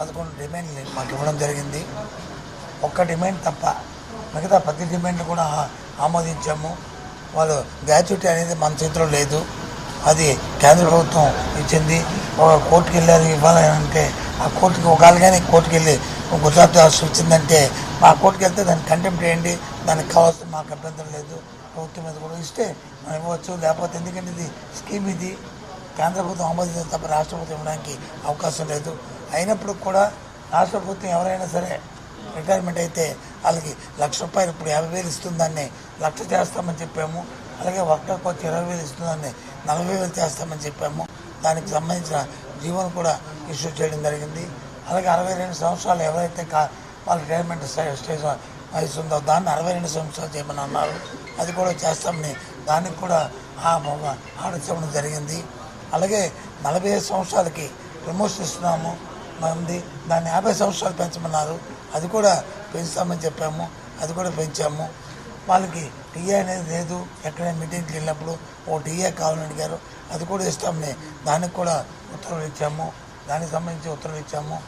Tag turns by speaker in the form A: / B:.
A: 11 డిమాండ్లు మాకు ఇవ్వడం జరిగింది. ఒక్క డిమాండ్ తప్ప మిగతా ప్రతి డిమాండ్ కూడా ఆమోదించాము. వాళ్ళు గ్రాట్యుటీ అనేది మన చేతిలో లేదు, అది కేంద్ర ప్రభుత్వం ఇచ్చింది. కోర్టుకు వెళ్ళారు ఇవ్వాలని అంటే ఆ కోర్టుకి ఒకవేళ కానీ కోర్టుకు వెళ్ళి గుజరాత్ రాష్ట్రం ఇచ్చిందంటే మా కోర్టుకు వెళ్తే దాన్ని కంటెంప్ట్ చేయండి, దానికి కావాల్సిన మాకు అభ్యంతరం లేదు. ప్రభుత్వం మీద కూడా ఇస్తే మనం ఇవ్వచ్చు, లేకపోతే ఎందుకంటే ఇది స్కీమ్, ఇది కేంద్ర ప్రభుత్వం ఆమోదించిన తప్ప రాష్ట్ర ప్రభుత్వం ఇవ్వడానికి అవకాశం లేదు. అయినప్పుడు కూడా రాష్ట్ర ప్రభుత్వం ఎవరైనా సరే రిటైర్మెంట్ అయితే వాళ్ళకి ₹1,00,000 ఇప్పుడు 50,000 ఇస్తుందాన్ని 1,00,000 చేస్తామని చెప్పాము. అలాగే వర్కర్కి వచ్చి 20,000 ఇస్తుందాన్ని 40,000 చేస్తామని చెప్పాము. దానికి సంబంధించిన జీవోను కూడా ఇష్యూ చేయడం జరిగింది. అలాగే 62 సంవత్సరాలు ఎవరైతే వాళ్ళ రిటైర్మెంట్ స్టేజ్ వయసు ఉందో దాన్ని 62 సంవత్సరాలు చేయమని అన్నారు. అది కూడా చేస్తామని దానికి కూడా ఆర్డర్ చేయడం జరిగింది. అలాగే 45 సంవత్సరాలకి ప్రమోషన్ ఇస్తున్నాము మంది, దాన్ని 50 సంవత్సరాలు పెంచమన్నారు. అది కూడా పెంచుతామని చెప్పాము, అది కూడా పెంచాము. వాళ్ళకి టీఏ అనేది లేదు, ఎక్కడైనా మీటింగ్కి వెళ్ళినప్పుడు ఓ టీఏ కావాలని అడిగారు, అది కూడా ఇస్తామని దానికి కూడా ఉత్తర్వులు ఇచ్చాము, దానికి సంబంధించి ఉత్తర్వులు ఇచ్చాము.